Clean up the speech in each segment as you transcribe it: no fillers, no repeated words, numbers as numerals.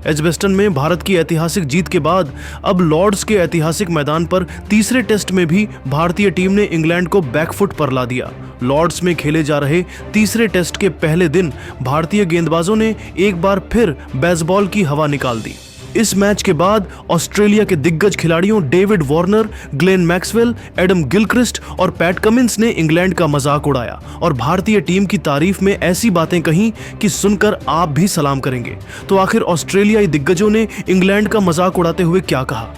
Edgbaston में भारत की ऐतिहासिक जीत के बाद अब लॉर्ड्स के ऐतिहासिक मैदान पर तीसरे टेस्ट में भी भारतीय टीम ने इंग्लैंड को बैकफुट पर ला दिया। लॉर्ड्स में खेले जा रहे तीसरे टेस्ट के पहले दिन भारतीय गेंदबाजों ने एक बार फिर बेसबॉल की हवा निकाल दी। इस मैच के बाद ऑस्ट्रेलिया के दिग्गज खिलाड़ियों David Warner, Glenn Maxwell, Adam Gilchrist और पैट कमिंस ने इंग्लैंड का मजाक उड़ाया और भारतीय टीम की तारीफ में ऐसी बातें कहीं कि सुनकर आप भी सलाम करेंगे। तो आखिर ऑस्ट्रेलियाई दिग्गजों ने इंग्लैंड का मजाक उड़ाते हुए क्या कहा,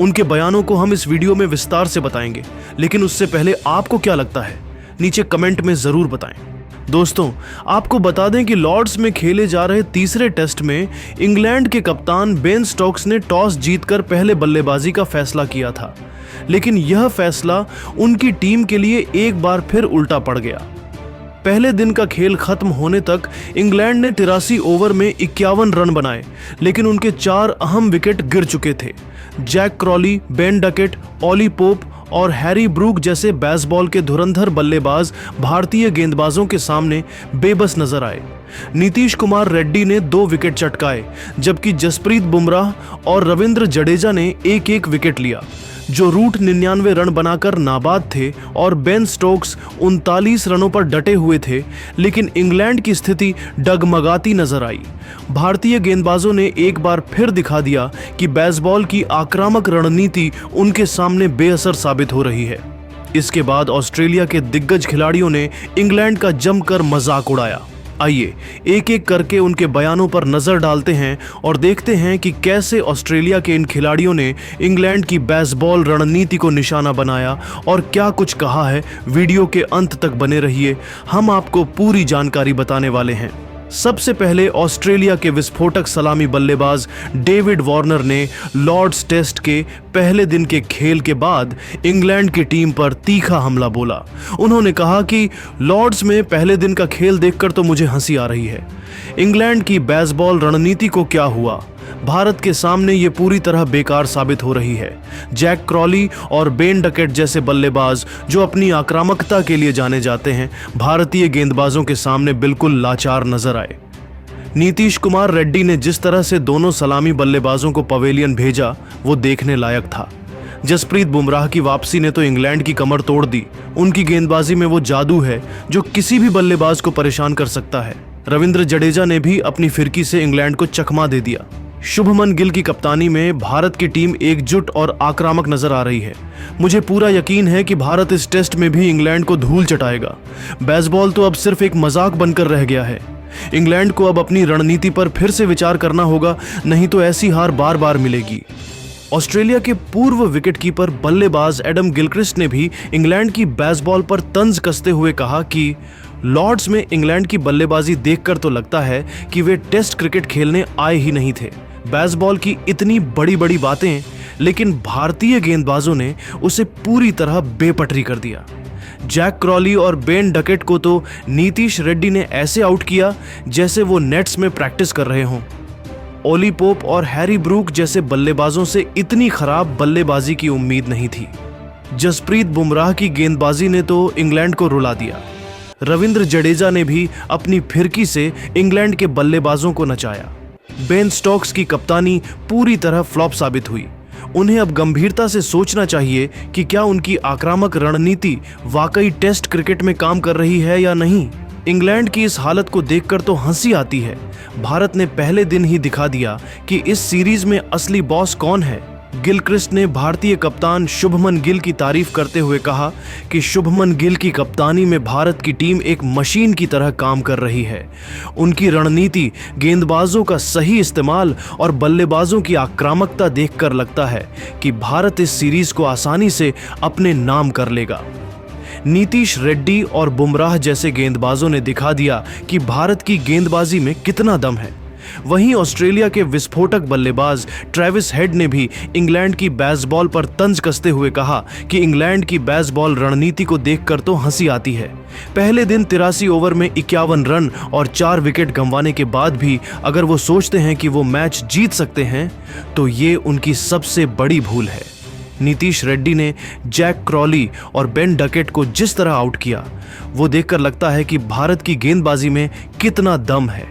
उनके बयानों को हम इस वीडियो में विस्तार से बताएंगे, लेकिन उससे पहले आपको क्या लगता है नीचे कमेंट में जरूर बताएं। दोस्तों, आपको बता दें कि लॉर्ड्स में खेले जा रहे तीसरे टेस्ट में इंग्लैंड के कप्तान बेन स्टोक्स ने टॉस जीतकर पहले बल्लेबाजी का फैसला किया था, लेकिन यह फैसला उनकी टीम के लिए एक बार फिर उल्टा पड़ गया। पहले दिन का खेल खत्म होने तक इंग्लैंड ने 83 ओवर में 51 रन बनाए, लेकिन उनके 4 अहम विकेट गिर चुके थे। Jack Crawley, Ben Duckett, Ollie Pope और हैरी ब्रूक जैसे बेसबॉल के धुरंधर बल्लेबाज भारतीय गेंदबाजों के सामने बेबस नजर आए। नीतीश कुमार रेड्डी ने 2 विकेट चटकाए, जबकि जसप्रीत बुमराह और रविंद्र जडेजा ने एक एक विकेट लिया, जो रूट 99 रन बनाकर नाबाद थे, और बेन स्टोक्स 39 रनों पर डटे हुए थे। लेकिन इंग्लैंड की स्थिति डगमगाती नजर आई। भारतीय गेंदबाजों ने एक बार फिर दिखा दिया कि बेसबॉल की आक्रामक रणनीति उनके सामने बेअसर साबित हो रही है। इसके बाद ऑस्ट्रेलिया के दिग्गज खिलाड़ियों ने इंग्लैंड का जमकर मजाक उड़ाया। आइए एक एक करके उनके बयानों पर नजर डालते हैं और देखते हैं कि कैसे ऑस्ट्रेलिया के इन खिलाड़ियों ने इंग्लैंड की बेसबॉल रणनीति को निशाना बनाया और क्या कुछ कहा है। वीडियो के अंत तक बने रहिए, हम आपको पूरी जानकारी बताने वाले हैं। सबसे पहले ऑस्ट्रेलिया के विस्फोटक सलामी बल्लेबाज डेविड वार्नर ने लॉर्ड्स टेस्ट के पहले दिन के खेल के बाद इंग्लैंड की टीम पर तीखा हमला बोला। उन्होंने कहा कि लॉर्ड्स में पहले दिन का खेल देखकर तो मुझे हंसी आ रही है। इंग्लैंड की बेसबॉल रणनीति को क्या हुआ, भारत के सामने ये पूरी तरह बेकार साबित हो रही है। जैक क्रॉली और बेन डकेट जैसे बल्लेबाज जो अपनी आक्रामकता के लिए जाने जाते हैं, भारतीय गेंदबाजों के सामने बिल्कुल लाचार नजर आए। नीतीश कुमार रेड्डी ने जिस तरह से दोनों सलामी बल्लेबाजों को पवेलियन भेजा, वो देखने लायक था। जसप्रीत बुमराह की वापसी ने तो इंग्लैंड की कमर तोड़ दी। उनकी गेंदबाजी में वो जादू है जो किसी भी बल्लेबाज को परेशान कर सकता है। रविंद्र जडेजा ने भी अपनी फिरकी से इंग्लैंड को चकमा दे दिया। शुभमन गिल की कप्तानी में भारत की टीम एकजुट और आक्रामक नजर आ रही है। मुझे पूरा यकीन है कि भारत इस टेस्ट में भी इंग्लैंड को धूल चटाएगा। बेसबॉल तो अब सिर्फ एक मजाक बनकर रह गया है। इंग्लैंड को अब अपनी रणनीति पर फिर से विचार करना होगा, नहीं तो ऐसी हार बार बार मिलेगी। ऑस्ट्रेलिया के पूर्व विकेटकीपर बल्लेबाज एडम गिलक्रिस्ट ने भी इंग्लैंड की बेसबॉल पर तंज कसते हुए कहा कि लॉर्ड्स में इंग्लैंड की बल्लेबाजी देखकर तो लगता है कि वे टेस्ट क्रिकेट खेलने आए ही नहीं थे। बेसबॉल की इतनी बड़ी बड़ी बातें, लेकिन भारतीय गेंदबाजों ने उसे पूरी तरह बेपटरी कर दिया। जैक क्रॉली और बेन डकेट को तो नीतीश रेड्डी ने ऐसे आउट किया जैसे वो नेट्स में प्रैक्टिस कर रहे हों। ओली पोप और हैरी ब्रूक जैसे बल्लेबाजों से इतनी खराब बल्लेबाजी की उम्मीद नहीं थी। जसप्रीत बुमराह की गेंदबाजी ने तो इंग्लैंड को रुला दिया। रविंद्र जडेजा ने भी अपनी फिरकी से इंग्लैंड के बल्लेबाजों को नचाया। बेन स्टोक्स की कप्तानी पूरी तरह फ्लॉप साबित हुई। उन्हें अब गंभीरता से सोचना चाहिए कि क्या उनकी आक्रामक रणनीति वाकई टेस्ट क्रिकेट में काम कर रही है या नहीं। इंग्लैंड की इस हालत को देखकर तो हंसी आती है। भारत ने पहले दिन ही दिखा दिया कि इस सीरीज में असली बॉस कौन है। गिलक्रिस्ट ने भारतीय कप्तान शुभमन गिल की तारीफ करते हुए कहा कि शुभमन गिल की कप्तानी में भारत की टीम एक मशीन की तरह काम कर रही है। उनकी रणनीति, गेंदबाजों का सही इस्तेमाल और बल्लेबाजों की आक्रामकता देखकर लगता है कि भारत इस सीरीज को आसानी से अपने नाम कर लेगा। नीतीश रेड्डी और बुमराह जैसे गेंदबाजों ने दिखा दिया कि भारत की गेंदबाजी में कितना दम है। वहीं ऑस्ट्रेलिया के विस्फोटक बल्लेबाज ट्रेविस हेड ने भी इंग्लैंड की बेसबॉल पर तंज कसते हुए कहा कि इंग्लैंड की बेसबॉल रणनीति को देखकर तो हंसी आती है। पहले दिन 83 ओवर में 51 रन और 4 विकेट गंवाने के बाद भी अगर वो सोचते हैं कि वो मैच जीत सकते हैं तो ये उनकी सबसे बड़ी भूल है। नीतीश रेड्डी ने जैक क्रॉली और बेन डकेट को जिस तरह आउट किया वो देखकर लगता है कि भारत की गेंदबाजी में कितना दम है।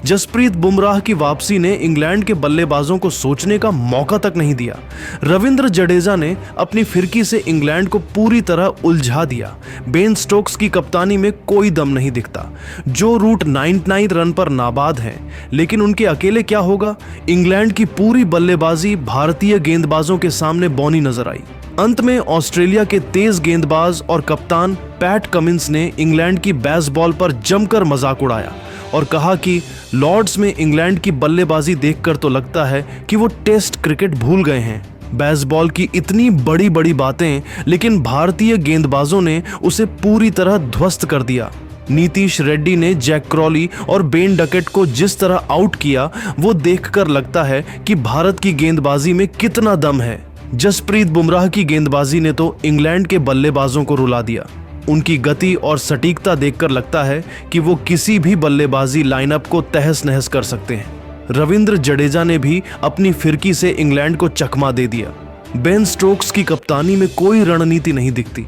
जसप्रीत बुमराह की वापसी ने इंग्लैंड के बल्लेबाजों को सोचने का मौका तक नहीं दिया। रविंद्र जडेजा ने अपनी फिरकी से इंग्लैंड को पूरी तरह उलझा दिया। बेन स्टोक्स की कप्तानी में कोई दम नहीं दिखता। जो रूट 99 रन पर नाबाद हैं, लेकिन उनके अकेले क्या होगा? इंग्लैंड की पूरी बल्लेबाजी भारतीय गेंदबाजों के सामने बौनी नजर आई। अंत में ऑस्ट्रेलिया के तेज गेंदबाज और कप्तान पैट कमिंस ने इंग्लैंड की बेसबॉल पर जमकर मजाक उड़ाया और कहा कि लॉर्ड्स में इंग्लैंड की बल्लेबाजी देखकर तो लगता है कि वो टेस्ट क्रिकेट भूल गए हैं। बेसबॉल की इतनी बड़ी बड़ी बातें, लेकिन भारतीय गेंदबाजों ने उसे पूरी तरह ध्वस्त कर दिया। नीतीश रेड्डी ने जैक क्रॉली और बेन डकेट को जिस तरह आउट किया, वो देखकर लगता है कि भारत की गेंदबाजी में कितना दम है। जसप्रीत बुमराह की गेंदबाजी ने तो इंग्लैंड के बल्लेबाजों को रुला दिया। उनकी गति और सटीकता देखकर लगता है कि वो किसी भी बल्लेबाजी लाइनअप को तहस नहस कर सकते हैं। रविंद्र जडेजा ने भी अपनी फिरकी से इंग्लैंड को चकमा दे दिया। बेन स्टोक्स की कप्तानी में कोई रणनीति नहीं दिखती।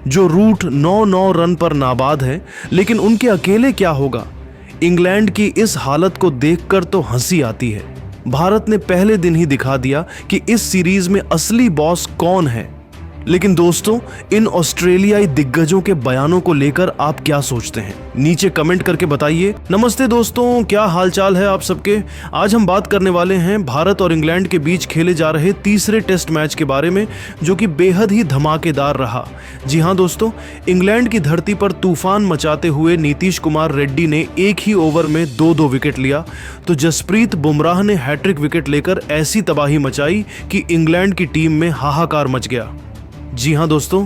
जो रूट 9-9 रन पर नाबाद है, लेकिन उनके अकेले क्या होगा? इंग्लैंड की इस हालत को देखकर तो हंसी आती है। भारत ने पहले दिन ही दिखा दिया कि इस सीरीज में असली बॉस कौन है। लेकिन दोस्तों, इन ऑस्ट्रेलियाई दिग्गजों के बयानों को लेकर आप क्या सोचते हैं? नीचे कमेंट करके बताइए। नमस्ते दोस्तों, क्या हालचाल है आप सबके? आज हम बात करने वाले हैं भारत और इंग्लैंड के बीच खेले जा रहे तीसरे टेस्ट मैच के बारे में, जो कि बेहद ही धमाकेदार रहा। जी हाँ दोस्तों, इंग्लैंड की धरती पर तूफान मचाते हुए नीतीश कुमार रेड्डी ने एक ही ओवर में 2-2 विकेट लिया, तो जसप्रीत बुमराह ने हैट्रिक विकेट लेकर ऐसी तबाही मचाई कि इंग्लैंड की टीम में हाहाकार मच गया। जी हाँ दोस्तों,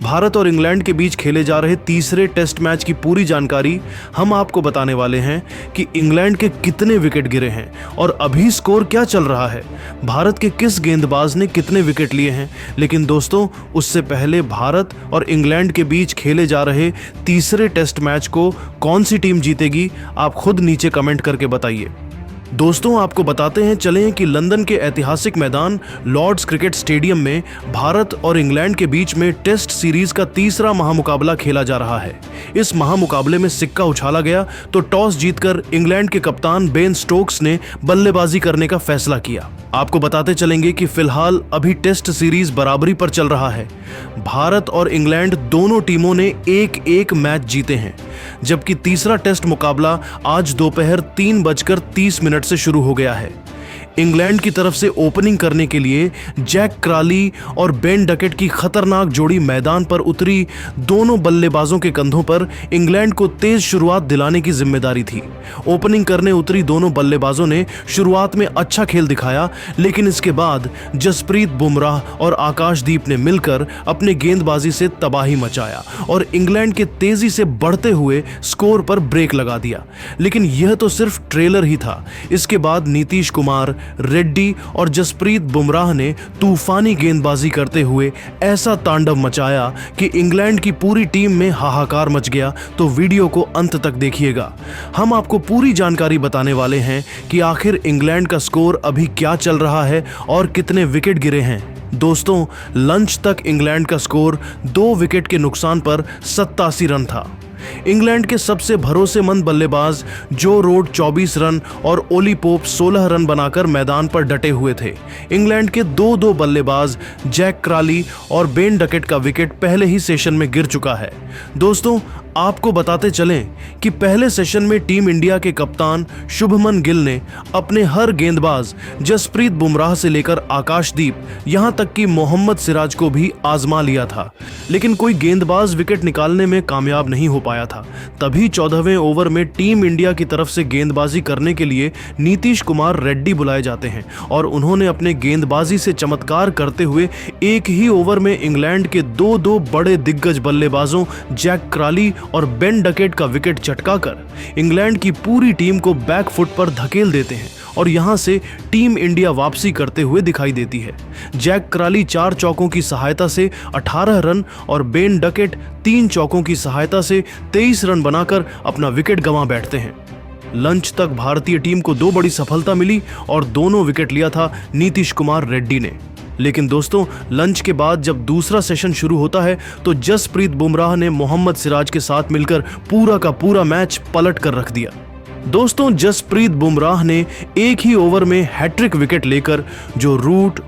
भारत और इंग्लैंड के बीच खेले जा रहे तीसरे टेस्ट मैच की पूरी जानकारी हम आपको बताने वाले हैं कि इंग्लैंड के कितने विकेट गिरे हैं और अभी स्कोर क्या चल रहा है, भारत के किस गेंदबाज ने कितने विकेट लिए हैं। लेकिन दोस्तों, उससे पहले भारत और इंग्लैंड के बीच खेले जा रहे तीसरे टेस्ट मैच को कौन सी टीम जीतेगी, आप खुद नीचे कमेंट करके बताइए। दोस्तों, आपको बताते हैं चलें कि लंदन के ऐतिहासिक मैदान लॉर्ड्स क्रिकेट स्टेडियम में भारत और इंग्लैंड के बीच में टेस्ट सीरीज का तीसरा महामुकाबला खेला जा रहा है। इस महामुकाबले में सिक्का उछाला गया तो टॉस जीतकर इंग्लैंड के कप्तान बेन स्टोक्स ने बल्लेबाजी करने का फैसला किया। आपको बताते चलेंगे कि फिलहाल अभी टेस्ट सीरीज बराबरी पर चल रहा है। भारत और इंग्लैंड दोनों टीमों ने एक मैच जीते हैं, जबकि तीसरा टेस्ट मुकाबला आज दोपहर 3:30 से शुरू हो गया है। इंग्लैंड की तरफ से ओपनिंग करने के लिए जैक क्रॉली और बेन डकेट की खतरनाक जोड़ी मैदान पर उतरी। दोनों बल्लेबाजों के कंधों पर इंग्लैंड को तेज शुरुआत दिलाने की जिम्मेदारी थी। ओपनिंग करने उतरी दोनों बल्लेबाजों ने शुरुआत में अच्छा खेल दिखाया, लेकिन इसके बाद जसप्रीत बुमराह और आकाशदीप ने मिलकर अपने गेंदबाजी से तबाही मचाया और इंग्लैंड के तेजी से बढ़ते हुए स्कोर पर ब्रेक लगा दिया। लेकिन यह तो सिर्फ ट्रेलर ही था। इसके बाद नीतीश कुमार, रेड्डी और जसप्रीत बुमराह ने तूफानी गेंदबाजी करते हुए ऐसा तांडव मचाया कि इंग्लैंड की पूरी टीम में हाहाकार मच गया। तो वीडियो को अंत तक देखिएगा। हम आपको पूरी जानकारी बताने वाले हैं कि आखिर इंग्लैंड का स्कोर अभी क्या चल रहा है और कितने विकेट गिरे हैं। दोस्तों, लंच तक इंग्लैंड का स्कोर 2 विकेट के नुकसान पर 87 रन था। इंग्लैंड के सबसे भरोसेमंद बल्लेबाज जो रूट 24 रन और ओली पोप 16 रन बनाकर मैदान पर डटे हुए थे। इंग्लैंड के 2 बल्लेबाज जैक क्रॉली और बेन डकेट का विकेट पहले ही सेशन में गिर चुका है। दोस्तों, आपको बताते चलें कि पहले सेशन में टीम इंडिया के कप्तान शुभमन गिल ने अपने हर गेंदबाज जसप्रीत बुमराह से लेकर आकाशदीप, यहां तक कि मोहम्मद सिराज को भी आजमा लिया था, लेकिन कोई गेंदबाज विकेट निकालने में कामयाब नहीं हो पाया था। तभी 14वें ओवर में टीम इंडिया की तरफ से गेंदबाजी करने के लिए नीतीश कुमार रेड्डी बुलाए जाते हैं और उन्होंने अपने गेंदबाजी से चमत्कार करते हुए एक ही ओवर में इंग्लैंड के 2 बड़े दिग्गज बल्लेबाजों जैक क्रॉली और बेन डकेट का विकेट चटकाकर इंग्लैंड की पूरी टीम को बैक फुट पर धकेल देते हैं और यहां से टीम इंडिया वापसी करते हुए दिखाई देती है। जैक क्रॉली 4 चौकों की सहायता से 18 रन और बेन डकेट 3 चौकों की सहायता से 23 रन बनाकर अपना विकेट गंवा बैठते हैं। लंच तक भारतीय टीम को 2 बड़ी सफलता मिली और दोनों विकेट लिया था नीतीश कुमार रेड्डी ने। लेकिन दोस्तों, लंच के बाद जब दूसरा सेशन शुरू होता है तो जसप्रीत बुमराह ने मोहम्मद सिराज के साथ मिलकर पूरा का पूरा मैच पलट कर रख दिया। दोस्तों, जसप्रीत बुमराह ने एक ही ओवर में हैट्रिक विकेट लेकर जो रूट